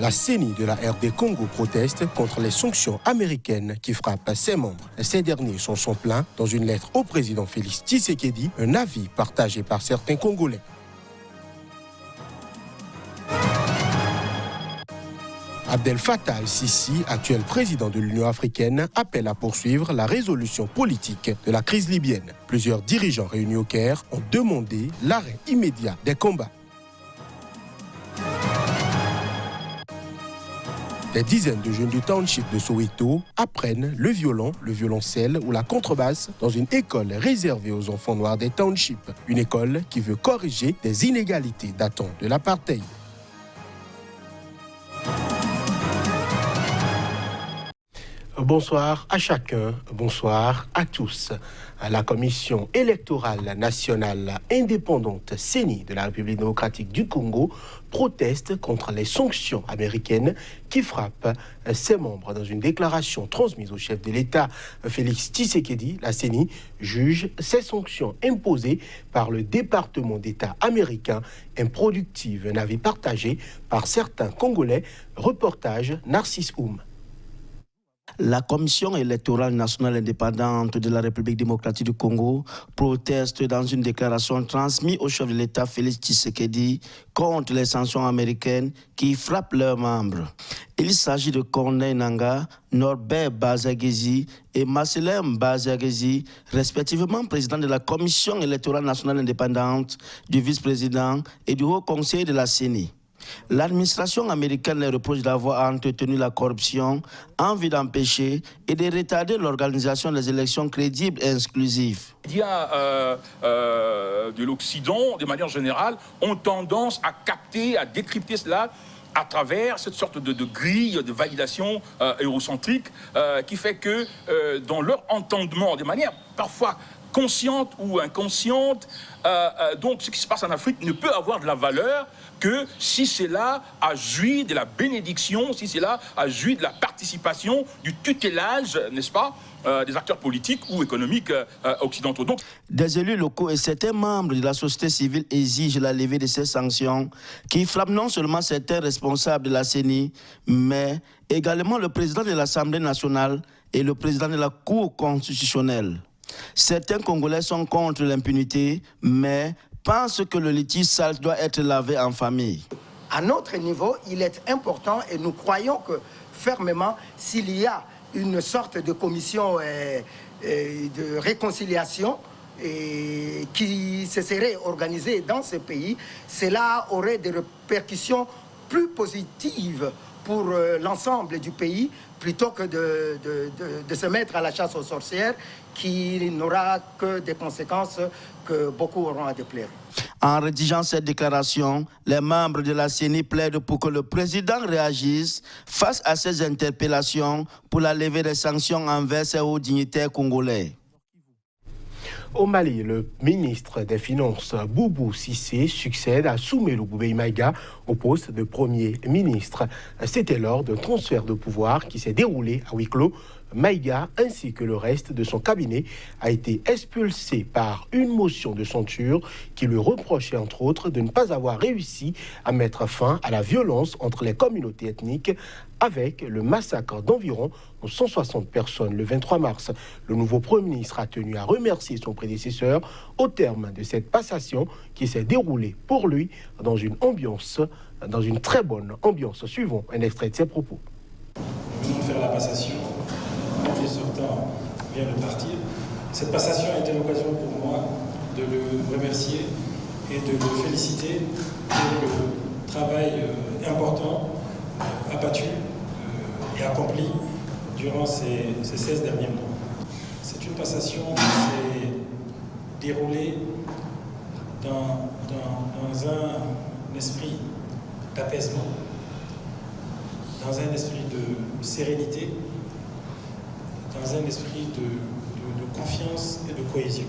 La CENI de la RD Congo proteste contre les sanctions américaines qui frappent ses membres. Ces derniers sont plaints dans une lettre au président Félix Tshisekedi, un avis partagé par certains Congolais. Abdel Fattah el-Sisi, actuel président de l'Union africaine, appelle à poursuivre la résolution politique de la crise libyenne. Plusieurs dirigeants réunis au Caire ont demandé l'arrêt immédiat des combats. Des dizaines de jeunes du township de Soweto apprennent le violon, le violoncelle ou la contrebasse dans une école réservée aux enfants noirs des townships. Une école qui veut corriger des inégalités datant de l'apartheid. Bonsoir à chacun, bonsoir à tous. La Commission électorale nationale indépendante CENI de la République démocratique du Congo proteste contre les sanctions américaines qui frappent ses membres. Dans une déclaration transmise au chef de l'État, Félix Tshisekedi, la CENI juge ces sanctions imposées par le département d'État américain improductives. Un avis partagé par certains Congolais. Reportage Narcisse Oum. La Commission électorale nationale indépendante de la République démocratique du Congo proteste dans une déclaration transmise au chef de l'État Félix Tshisekedi contre les sanctions américaines qui frappent leurs membres. Il s'agit de Corneille Nangaa, Norbert Bazagezi et Marcelin Bazagezi, respectivement président de la Commission électorale nationale indépendante, du vice-président et du haut conseil de la CENI. L'administration américaine les reproche d'avoir entretenu la corruption en vue d'empêcher et de retarder l'organisation des élections crédibles et inclusives. Les médias de l'Occident, de manière générale, ont tendance à capter, à décrypter cela à travers cette sorte de grille de validation eurocentrique qui fait que dans leur entendement, de manière parfois consciente ou inconsciente, donc ce qui se passe en Afrique ne peut avoir de la valeur que si cela a joui de la bénédiction, si cela a joui de la participation, du tutélage, n'est-ce pas, des acteurs politiques ou économiques occidentaux. Donc, des élus locaux et certains membres de la société civile exigent la levée de ces sanctions qui frappent non seulement certains responsables de la CENI, mais également le président de l'Assemblée nationale et le président de la Cour constitutionnelle. Certains Congolais sont contre l'impunité, mais pensent que le litige sale doit être lavé en famille. À notre niveau, il est important et nous croyons que fermement, s'il y a une sorte de commission de réconciliation qui se serait organisée dans ce pays, cela aurait des répercussions plus positives pour l'ensemble du pays, plutôt que de se mettre à la chasse aux sorcières, qui n'aura que des conséquences que beaucoup auront à déplorer. En rédigeant cette déclaration, les membres de la CENI plaident pour que le président réagisse face à ces interpellations pour la levée des sanctions envers ces hauts dignitaires congolais. Au Mali, le ministre des Finances, Boubou Cissé, succède à Soumelou Boubei Maïga au poste de Premier ministre. C'était lors d'un transfert de pouvoir qui s'est déroulé à huis clos. Maïga, ainsi que le reste de son cabinet, a été expulsé par une motion de censure qui lui reprochait entre autres de ne pas avoir réussi à mettre fin à la violence entre les communautés ethniques avec le massacre d'environ 160 personnes le 23 mars. Le nouveau Premier ministre a tenu à remercier son prédécesseur au terme de cette passation qui s'est déroulée pour lui dans une très bonne ambiance. Suivons un extrait de ses propos. Nous venons de faire la passation. Le sortant vient de partir. Cette passation a été l'occasion pour moi de le remercier et de le féliciter pour le travail important abattu et accompli durant ces 16 derniers mois. C'est une passation qui s'est déroulée dans un esprit d'apaisement, dans un esprit de sérénité, dans un esprit de confiance et de cohésion.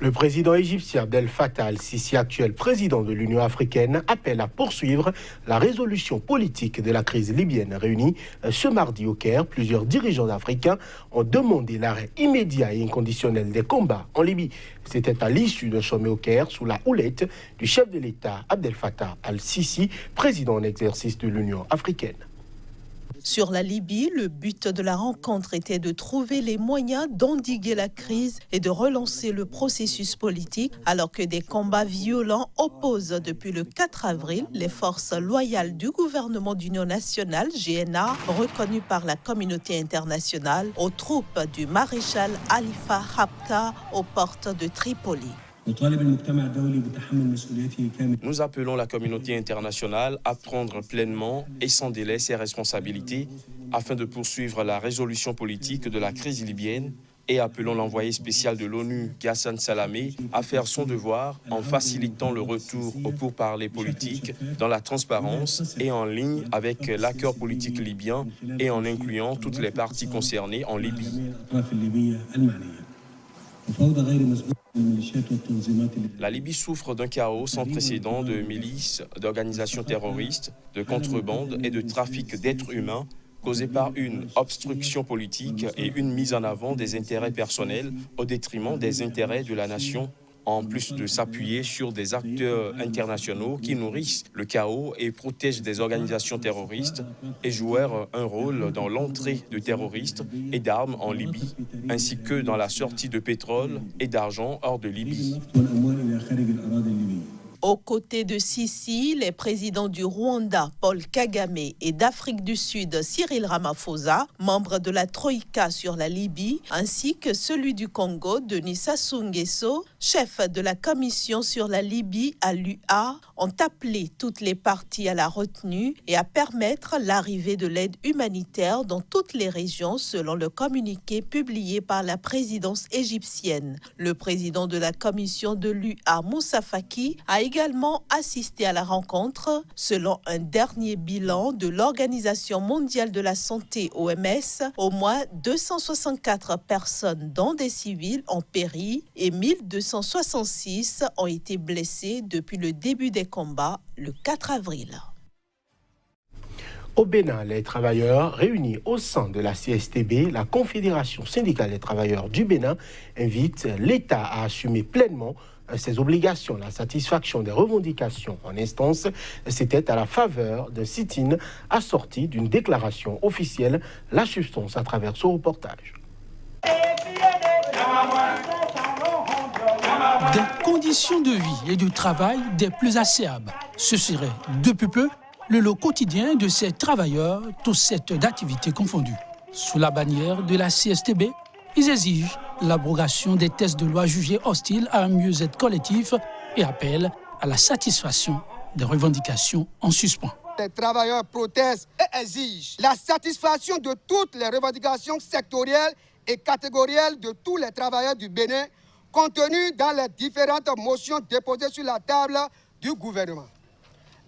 Le président égyptien Abdel Fattah al-Sisi, actuel président de l'Union africaine, appelle à poursuivre la résolution politique de la crise libyenne réunie ce mardi au Caire. Plusieurs dirigeants africains ont demandé l'arrêt immédiat et inconditionnel des combats en Libye. C'était à l'issue d'un sommet au Caire sous la houlette du chef de l'État Abdel Fattah al-Sisi, président en exercice de l'Union africaine. Sur la Libye, le but de la rencontre était de trouver les moyens d'endiguer la crise et de relancer le processus politique, alors que des combats violents opposent depuis le 4 avril les forces loyales du gouvernement d'union nationale, GNA, reconnues par la communauté internationale, aux troupes du maréchal Khalifa Haftar aux portes de Tripoli. Nous appelons la communauté internationale à prendre pleinement et sans délai ses responsabilités afin de poursuivre la résolution politique de la crise libyenne et appelons l'envoyé spécial de l'ONU, Ghassan Salamé, à faire son devoir en facilitant le retour aux pourparlers politiques dans la transparence et en ligne avec l'accord politique libyen et en incluant toutes les parties concernées en Libye. La Libye souffre d'un chaos sans précédent de milices, d'organisations terroristes, de contrebande et de trafic d'êtres humains causé par une obstruction politique et une mise en avant des intérêts personnels au détriment des intérêts de la nation, en plus de s'appuyer sur des acteurs internationaux qui nourrissent le chaos et protègent des organisations terroristes et jouèrent un rôle dans l'entrée de terroristes et d'armes en Libye, ainsi que dans la sortie de pétrole et d'argent hors de Libye. Aux côtés de Sisi, les présidents du Rwanda, Paul Kagame, et d'Afrique du Sud, Cyril Ramaphosa, membres de la Troïka sur la Libye, ainsi que celui du Congo, Denis Sassou Nguesso, chef de la commission sur la Libye à l'UA, ont appelé toutes les parties à la retenue et à permettre l'arrivée de l'aide humanitaire dans toutes les régions, selon le communiqué publié par la présidence égyptienne. Le président de la commission de l'UA, Moussa Faki, a également assisté à la rencontre. Selon un dernier bilan de l'Organisation mondiale de la santé, OMS, au moins 264 personnes, dont des civils, ont péri et 1266 ont été blessés depuis le début des combats le 4 avril. Au Bénin, les travailleurs réunis au sein de la CSTB, la Confédération syndicale des travailleurs du Bénin, invitent l'État à assumer pleinement ses obligations, la satisfaction des revendications en instance. C'était à la faveur d'un sit-in assorti d'une déclaration officielle. La substance à travers ce reportage. Des conditions de vie et de travail des plus agréables. Ce serait, depuis peu, le lot quotidien de ces travailleurs, tous secteurs d'activité confondus. Sous la bannière de la CSTB, ils exigent l'abrogation des textes de loi jugés hostiles à un mieux-être collectif et appellent à la satisfaction des revendications en suspens. Les travailleurs protestent et exigent la satisfaction de toutes les revendications sectorielles et catégorielles de tous les travailleurs du Bénin contenues dans les différentes motions déposées sur la table du gouvernement.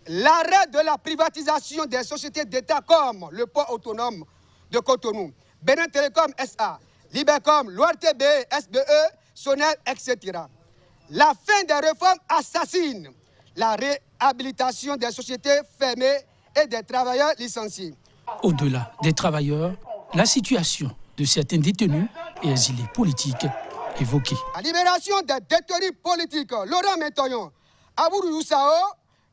L'arrêt de la privatisation des sociétés d'État comme le port autonome de Cotonou, Bénin Télécom SA, Libercom, l'ORTB, SBE, Sonel, etc. La fin des réformes assassines, la réhabilitation des sociétés fermées et des travailleurs licenciés. Au-delà des travailleurs, la situation de certains détenus et exilés politiques évoquée. La libération des détenus politiques, Laurent Mentoyon, Abourou Youssao,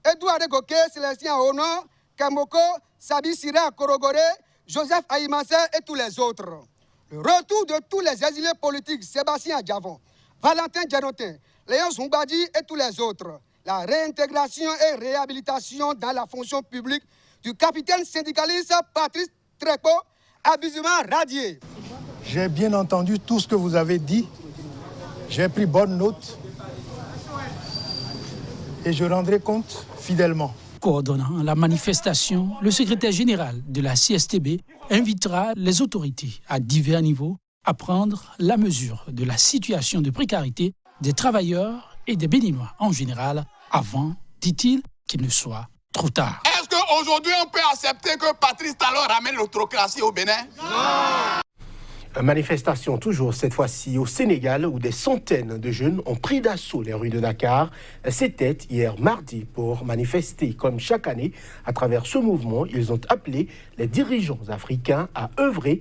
Edouard Goké, Célestin Ono, Kamoko, Sabi Sira Korogoré, Joseph Aïmassé et tous les autres. Le retour de tous les exilés politiques, Sébastien Adjavon, Valentin Djanotin, Léon Zoumbadi et tous les autres. La réintégration et réhabilitation dans la fonction publique du capitaine syndicaliste Patrice Trépo, abusivement radié. J'ai bien entendu tout ce que vous avez dit. J'ai pris bonne note et je rendrai compte fidèlement. Coordonnant la manifestation, le secrétaire général de la CSTB invitera les autorités à divers niveaux à prendre la mesure de la situation de précarité des travailleurs et des Béninois en général avant, dit-il, qu'il ne soit trop tard. Est-ce qu'aujourd'hui on peut accepter que Patrice Talon ramène l'autocratie au Bénin? Non. Manifestation toujours cette fois-ci au Sénégal où des centaines de jeunes ont pris d'assaut les rues de Dakar. C'était hier mardi pour manifester. Comme chaque année, à travers ce mouvement, ils ont appelé les dirigeants africains à œuvrer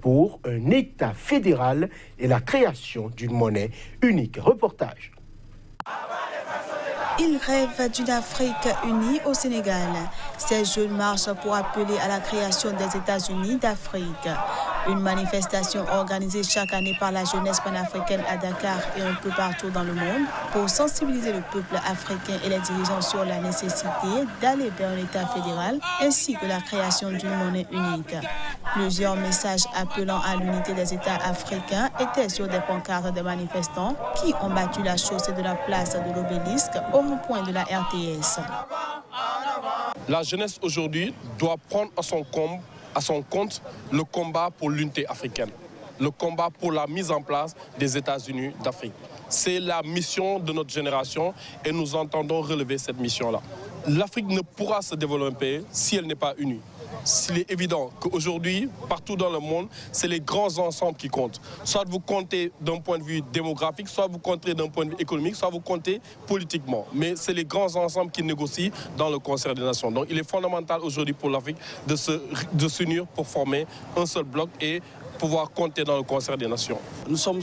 pour un État fédéral et la création d'une monnaie unique. Reportage. Ils rêvent d'une Afrique unie au Sénégal. Ces jeunes marchent pour appeler à la création des États-Unis d'Afrique. Une manifestation organisée chaque année par la jeunesse panafricaine à Dakar et un peu partout dans le monde pour sensibiliser le peuple africain et les dirigeants sur la nécessité d'aller vers un État fédéral ainsi que la création d'une monnaie unique. Plusieurs messages appelant à l'unité des États africains étaient sur des pancartes des manifestants qui ont battu la chaussée de la place de l'Obélisque au rond-point de la RTS. La jeunesse aujourd'hui doit prendre à son compte le combat pour l'unité africaine, le combat pour la mise en place des États-Unis d'Afrique. C'est la mission de notre génération et nous entendons relever cette mission-là. L'Afrique ne pourra se développer si elle n'est pas unie. Il est évident qu'aujourd'hui, partout dans le monde, c'est les grands ensembles qui comptent. Soit vous comptez d'un point de vue démographique, soit vous comptez d'un point de vue économique, soit vous comptez politiquement. Mais c'est les grands ensembles qui négocient dans le concert des nations. Donc il est fondamental aujourd'hui pour l'Afrique de s'unir pour former un seul bloc et pouvoir compter dans le concert des nations. Nous sommes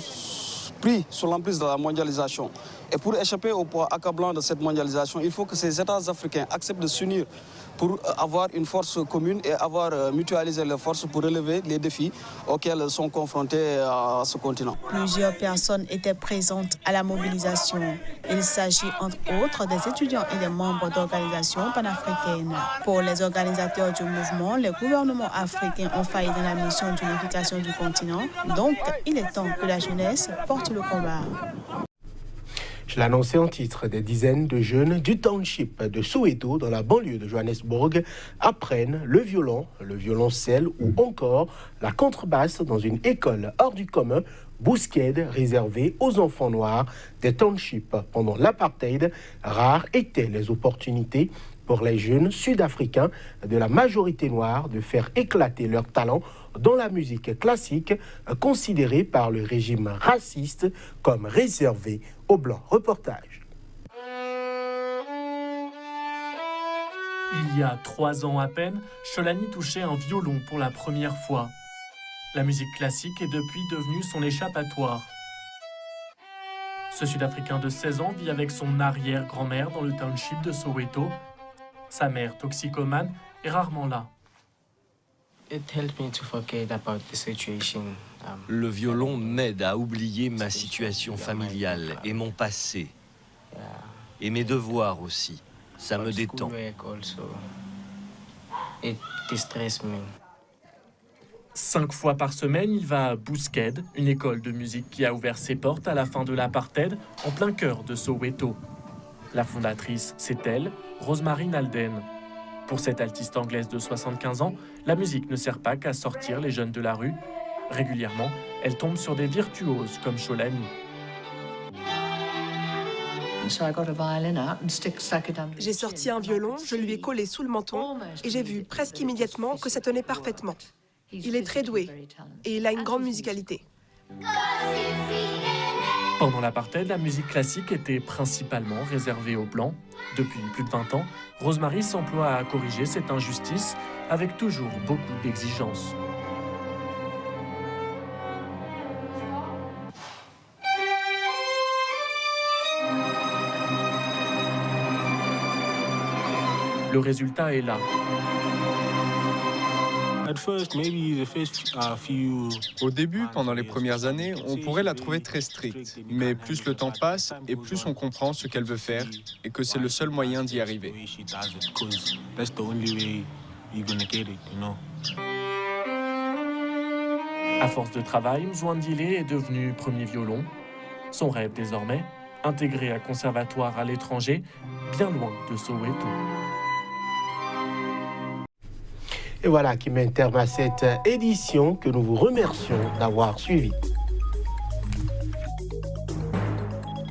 pris sous l'emprise de la mondialisation. Et pour échapper au poids accablant de cette mondialisation, il faut que ces États africains acceptent de s'unir pour avoir une force commune et avoir mutualisé les forces pour relever les défis auxquels sont confrontés à ce continent. Plusieurs personnes étaient présentes à la mobilisation. Il s'agit entre autres des étudiants et des membres d'organisations panafricaines. Pour les organisateurs du mouvement, les gouvernements africains ont failli dans la mission d'unification du continent. Donc, il est temps que la jeunesse porte le combat. Je l'annonçais en titre, des dizaines de jeunes du township de Soweto, dans la banlieue de Johannesburg, apprennent le violon, le violoncelle ou encore la contrebasse dans une école hors du commun, Bousqued, réservée aux enfants noirs des townships. Pendant l'apartheid, rares étaient les opportunités pour les jeunes sud-africains de la majorité noire de faire éclater leur talent dans la musique classique, considérée par le régime raciste comme réservée aux Blancs. Reportage. Il y a 3 ans à peine, Sholani touchait un violon pour la première fois. La musique classique est depuis devenue son échappatoire. Ce Sud-Africain de 16 ans vit avec son arrière-grand-mère dans le township de Soweto. Sa mère, toxicomane, est rarement là. Le violon m'aide à oublier ma situation familiale et mon passé. Et mes devoirs aussi. Ça me détend. 5 fois par semaine, il va à Bousqued, une école de musique qui a ouvert ses portes à la fin de l'apartheid, en plein cœur de Soweto. La fondatrice, c'est elle, Rosemary Nalden. Pour cette altiste anglaise de 75 ans, la musique ne sert pas qu'à sortir les jeunes de la rue. Régulièrement, elle tombe sur des virtuoses comme Sholani. J'ai sorti un violon, je lui ai collé sous le menton et j'ai vu presque immédiatement que ça tenait parfaitement. Il est très doué et il a une grande musicalité. Pendant l'apartheid, la musique classique était principalement réservée aux Blancs. Depuis plus de 20 ans, Rosemary s'emploie à corriger cette injustice avec toujours beaucoup d'exigences. Le résultat est là. Au début, pendant les premières années, on pourrait la trouver très stricte. Mais plus le temps passe et plus on comprend ce qu'elle veut faire et que c'est le seul moyen d'y arriver. À force de travail, Mzwandile est devenu premier violon. Son rêve désormais, intégré un conservatoire à l'étranger, bien loin de Soweto. Et voilà qui met un terme à cette édition que nous vous remercions d'avoir suivi.